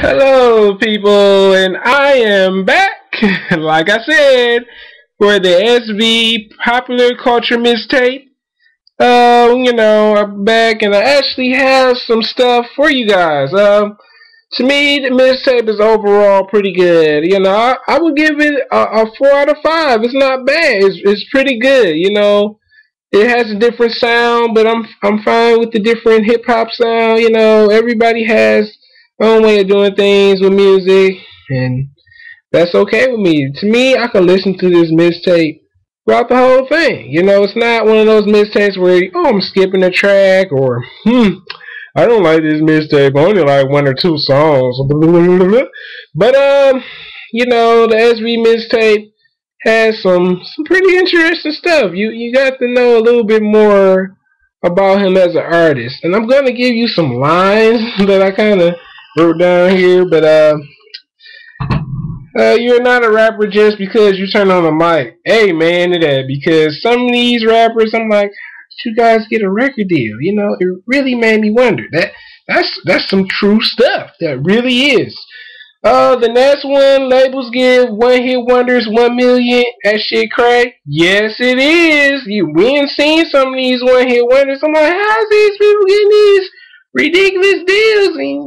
Hello, people, and I am back, like I said, for the SV Popular Culture Mixtape. I'm back, and I actually have some stuff for you guys. To me, the mixtape is overall pretty good. I would give it a 4 out of 5. It's not bad. It's pretty good. It has a different sound, but I'm fine with the different hip hop sound. Everybody has their own way of doing things with music, and that's okay with me. To me, I can listen to this mixtape throughout the whole thing. It's not one of those mixtapes where I'm skipping a track or I don't like this mixtape. I only like one or two songs. But the SV mixtape has some pretty interesting stuff. You got to know a little bit more about him as an artist, and I'm gonna give you some lines that I kind of wrote down here. But you're not a rapper just because you turn on the mic. Amen to that. Because some of these rappers, I'm like, how did you guys get a record deal? It really made me wonder. That's some true stuff. That really is. The next one, labels give one-hit wonders 1 million. That shit crack. Yes, it is. We ain't seen some of these one-hit wonders. I'm like, how's these people getting these ridiculous deals? And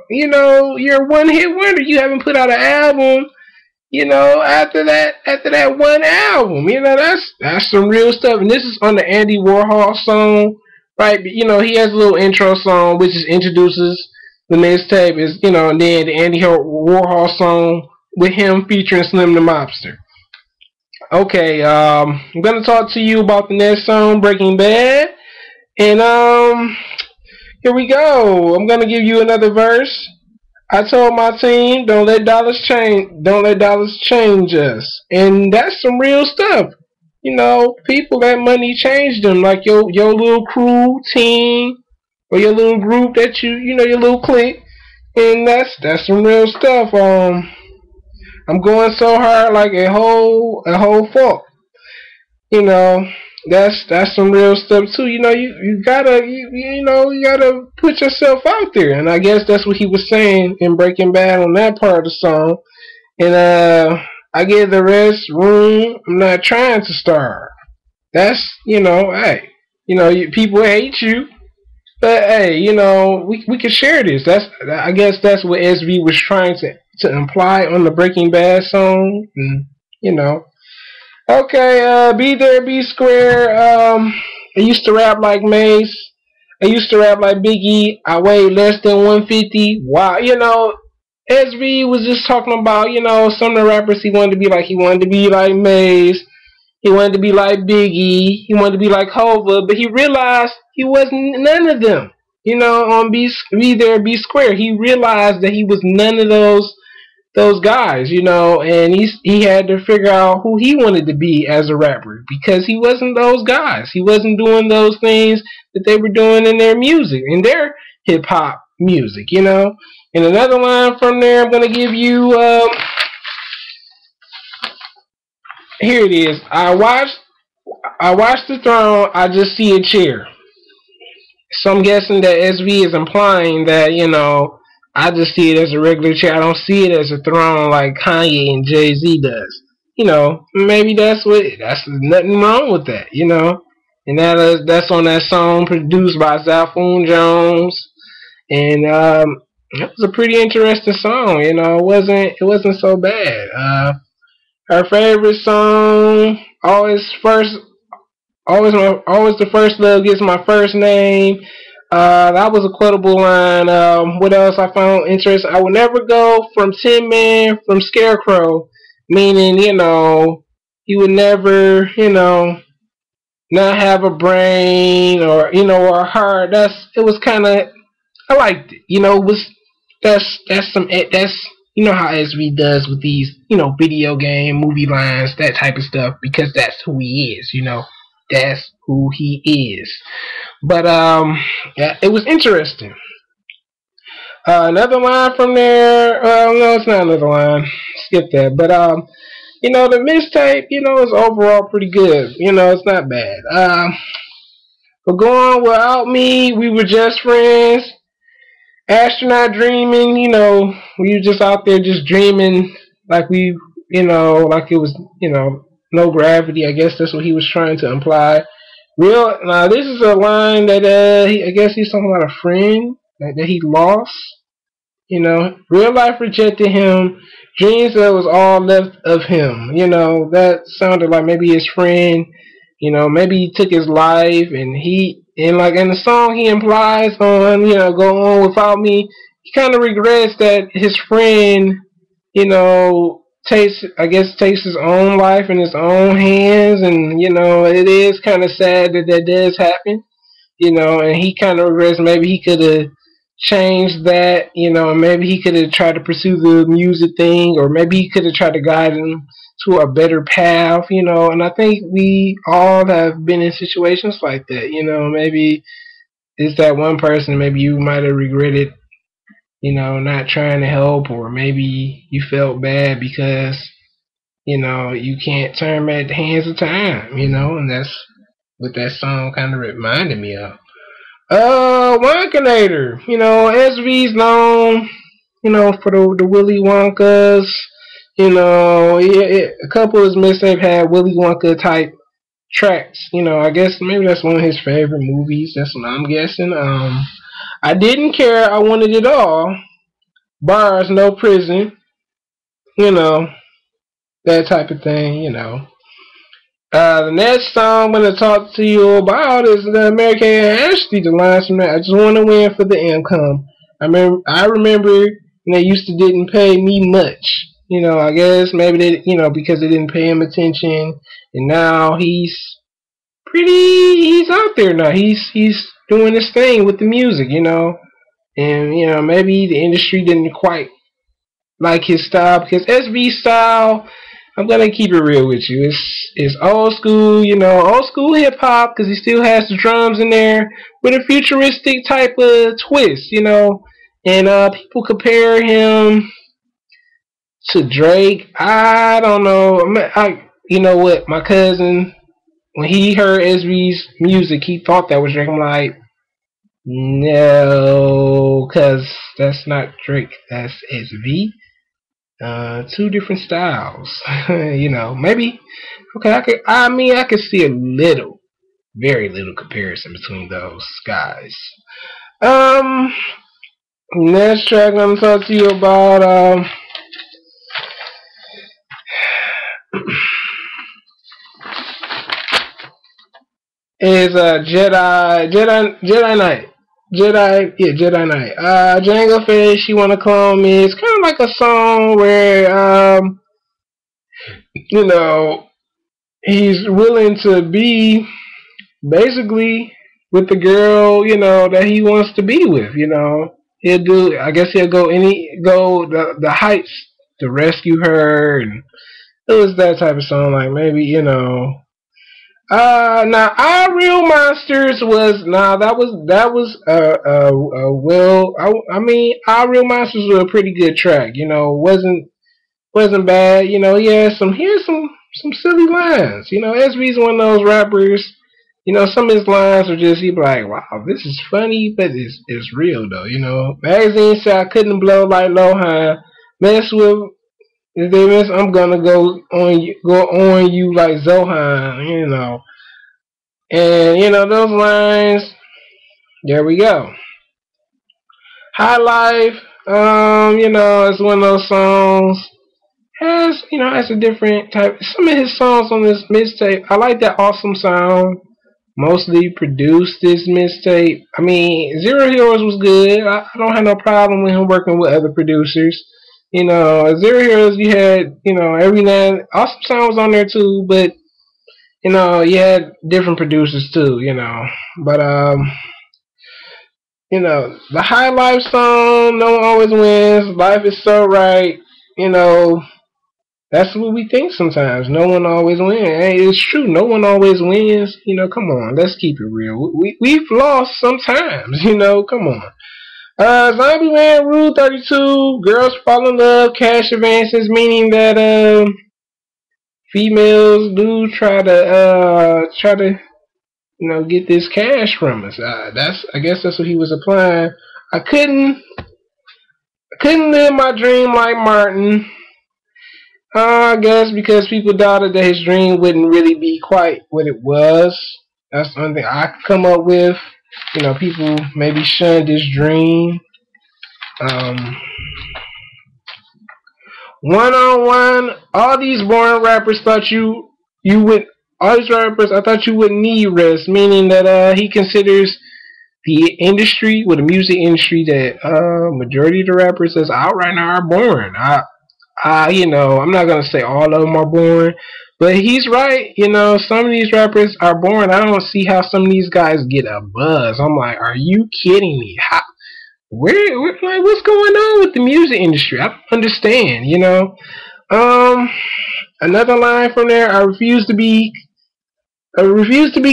you're a one-hit wonder. You haven't put out an album. After that one album. That's some real stuff. And this is on the Andy Warhol song, right? He has a little intro song which introduces the mixtape is, and then the Andy Warhol song with him featuring Slim the Mobster. Okay, I'm gonna talk to you about the next song, Breaking Bad, and here we go. I'm gonna give you another verse. I told my team, don't let dollars change us, and that's some real stuff. People, that money changed them, like your little crew, team, or your little group that your little clique, and that's some real stuff. I'm going so hard like a whole fault. That's some real stuff too. You gotta put yourself out there, and I guess that's what he was saying in Breaking Bad on that part of the song. And I give the rest room. I'm not trying to starve. That's hey, people hate you. But hey, we can share this. I guess that's what SV was trying to imply on the Breaking Bad song. And, Okay, Be There, Be Square. I used to rap like Mace. I used to rap like Biggie. I weighed less than 150. Wow, SV was just talking about, some of the rappers he wanted to be like. He wanted to be like Mace. He wanted to be like Biggie. He wanted to be like Hova, but he realized he wasn't none of them. On Be There, Be Square, he realized that he was none of those guys. And he had to figure out who he wanted to be as a rapper, because he wasn't those guys. He wasn't doing those things that they were doing in their music, in their hip hop music. And another line from there, I'm gonna give you. Here it is. I watched the throne. I just see a chair. So I'm guessing that SV is implying that I just see it as a regular chair. I don't see it as a throne like Kanye and Jay-Z does. Maybe that's nothing wrong with that. And that's on that song produced by Zaphone Jones, and it was a pretty interesting song. It wasn't so bad. Her favorite song, always the first love gets my first name. That was a quotable line. What else I found interesting? I would never go from Tin Man from Scarecrow, meaning he would never not have a brain or or a heart. It was kind of, I liked it. That's how SV does with these, video game, movie lines, that type of stuff, because that's who he is, That's who he is. But, yeah, it was interesting. Another line from there, no, it's not another line. Skip that. But, the mixtape, is overall pretty good. It's not bad. But Go On Without Me, We Were Just Friends. astronaut dreaming, we were just out there just dreaming like like it was, no gravity. I guess that's what he was trying to imply. Now this is a line that I guess he's talking about a friend that he lost. Real life rejected him. Dreams that was all left of him. That sounded like maybe his friend. Maybe he took his life, and like in the song he implies on, go on without me. He kind of regrets that his friend, takes his own life in his own hands, and it is kind of sad that that does happen. And he kind of regrets maybe he could have changed that, and maybe he could have tried to pursue the music thing, or maybe he could have tried to guide him to a better path, and I think we all have been in situations like that, maybe it's that one person, maybe you might have regretted, not trying to help, or maybe you felt bad because, you can't turn back the hands of time, and that's what that song kind of reminded me of. Wonkinator. SV's known, for the Willy Wonkas. A couple of his mixtapes had Willy Wonka type tracks. I guess maybe that's one of his favorite movies. That's what I'm guessing. I didn't care. I wanted it all. Bars, no prison. That type of thing. The next song I'm going to talk to you about is the American Ashley, the lines from that. I just want to win for the income. I remember they used to didn't pay me much. I guess maybe they, because they didn't pay him attention, and now he's out there now. He's doing his thing with the music, and maybe the industry didn't quite like his style, because SB style, I'm gonna keep it real with you. It's old school, old school hip hop, because he still has the drums in there with a futuristic type of twist, And people compare him to Drake. I don't know. You know what? My cousin, when he heard SB's music, he thought that was Drake. I'm like, no, because that's not Drake. That's SB. Two different styles. Maybe okay, I could see a little, very little comparison between those guys. Next track I'm gonna talk to you about is Jedi Knight. Jedi Knight. Django Fett, She Wanna Clone Me. It's kind of like a song where, he's willing to be basically with the girl, that he wants to be with, He'll do, I guess he'll go the heights to rescue her, and it was that type of song, like maybe, now Our Real Monsters was Our Real Monsters was a pretty good track. Wasn't bad. He had some silly lines. SB's one of those rappers. Some of his lines are just he be like, wow, this is funny, but it's real though. Magazine said I couldn't blow like Lohan. Mess with if they miss, I'm gonna go on you like Zohan, And those lines, there we go. High Life, it's one of those songs. Has a different type. Some of his songs on this mixtape, I like that awesome sound. Mostly produced this mixtape. Zero Heroes was good. I don't have no problem with him working with other producers. Zero Heroes, you had, every night, awesome sound was on there too, but, you had different producers too, But, the High Life song, no one always wins. Life is so right, That's what we think sometimes. No one always wins. Hey, it's true. No one always wins. Come on. Let's keep it real. We've lost sometimes. Come on. Zombie Man, Rule 32, Girls Fall in Love, Cash Advances, meaning that females do try to get this cash from us. I guess that's what he was applying. I couldn't couldn't live my dream like Martin. I guess because people doubted that his dream wouldn't really be quite what it was. That's the only thing I could come up with. You know, people maybe shunned his dream. Um, One on one, all these boring rappers thought you would. All these rappers, I thought you wouldn't need rest, meaning that he considers the industry, with the music industry, that majority of the rappers that's out right now are boring. I'm not gonna say all of them are boring, but he's right. You know, some of these rappers are boring. I don't see how some of these guys get a buzz. I'm like, are you kidding me? How? Like, what's going on with the music industry? I don't understand. Another line from there. I refuse to be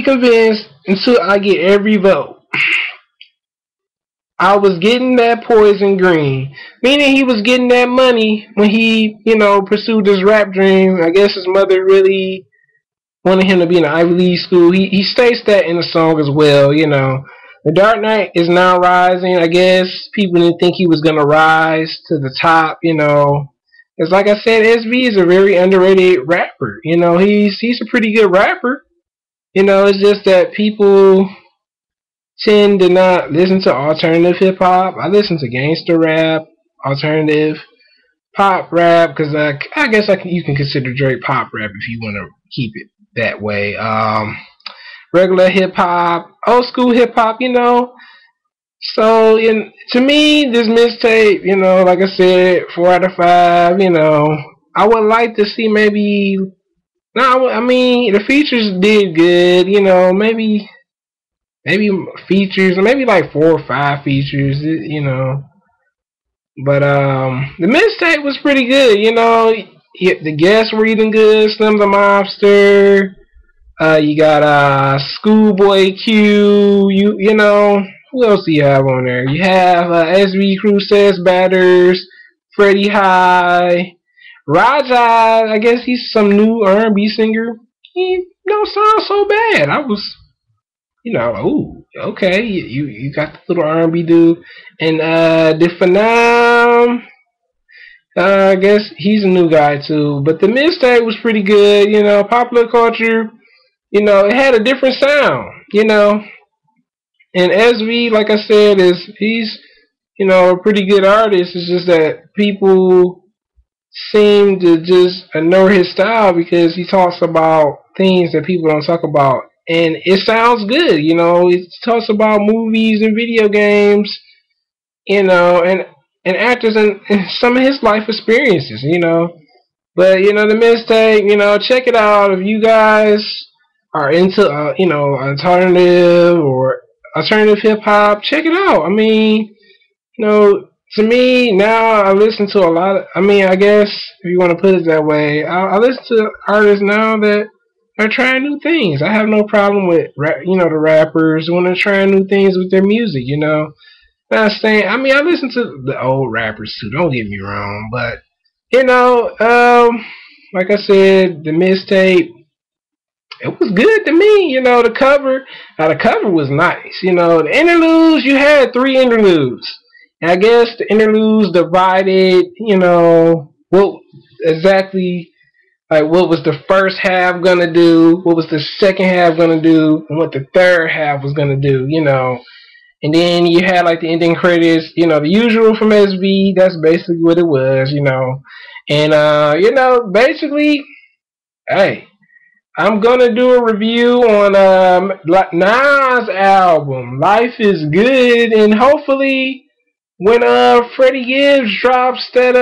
convinced until I get every vote. I was getting that poison green, meaning he was getting that money when he, pursued his rap dream. I guess his mother really wanted him to be in an Ivy League school. He states that in the song as well. The Dark Knight is now rising. I guess people didn't think he was gonna rise to the top. It's like I said, SV is a very underrated rapper. He's a pretty good rapper. It's just that people tend to not listen to alternative hip hop. I listen to gangster rap, alternative pop rap, because I guess you can consider Drake pop rap if you want to keep it that way. Regular hip hop, old school hip hop, So to me, this mixtape, like I said, 4 out of 5. I would like to see maybe. No, I mean the features did good. Maybe features, maybe like 4 or 5 features. But the mixtape was pretty good. The guests were even good. Slim the Mobster. You got Schoolboy Q. Who else do you have on there? You have SV Cruz Batters, Freddie High, Raja. I guess he's some new R&B singer. He don't sound so bad. I was, ooh, okay. You got the little R&B dude, and the Phenom. I guess he's a new guy too. But the mixtape was pretty good. Popular Culture. It had a different sound. And SV, like I said, he's a pretty good artist. It's just that people seem to just ignore his style because he talks about things that people don't talk about, and it sounds good. He talks about movies and video games, and actors and some of his life experiences. But the mixtape, check it out if you guys are into alternative hip hop. Check it out. I mean, to me now, I listen to a lot of. I guess if you want to put it that way, I listen to artists now that are trying new things. I have no problem with the rappers when they're trying new things with their music. Not saying. I listen to the old rappers too. Don't get me wrong, but like I said, the mixtape, it was good to me. The cover. Now the cover was nice. The interludes. You had 3 interludes. And I guess the interludes divided. What exactly. Like what was the first half gonna do? What was the second half gonna do? And what the third half was gonna do? And then you had like the ending credits. The usual from SV. That's basically what it was. And basically, hey. I'm gonna do a review on Nas' album, Life is Good, and hopefully when Freddie Gibbs drops that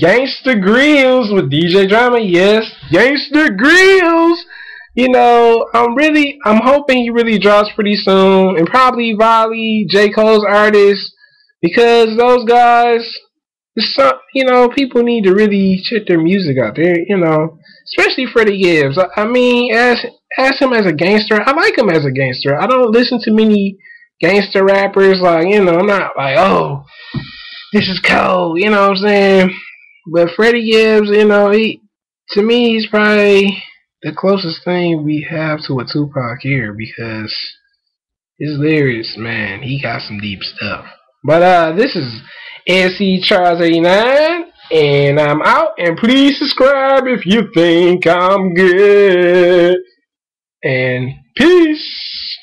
Gangsta Grills with DJ Drama, yes, Gangsta Grills, I'm hoping he really drops pretty soon, and probably Volley, J. Cole's artists, because those guys, people need to really check their music out there, especially Freddie Gibbs. As him as a gangster, I like him as a gangster. I don't listen to many gangster rappers. I'm not like, oh, this is cold. You know what I'm saying? But Freddie Gibbs, to me, he's probably the closest thing we have to a Tupac here because his lyrics, man, he got some deep stuff. But this is Ascharles89, and I'm out. And please subscribe if you think I'm good. And peace.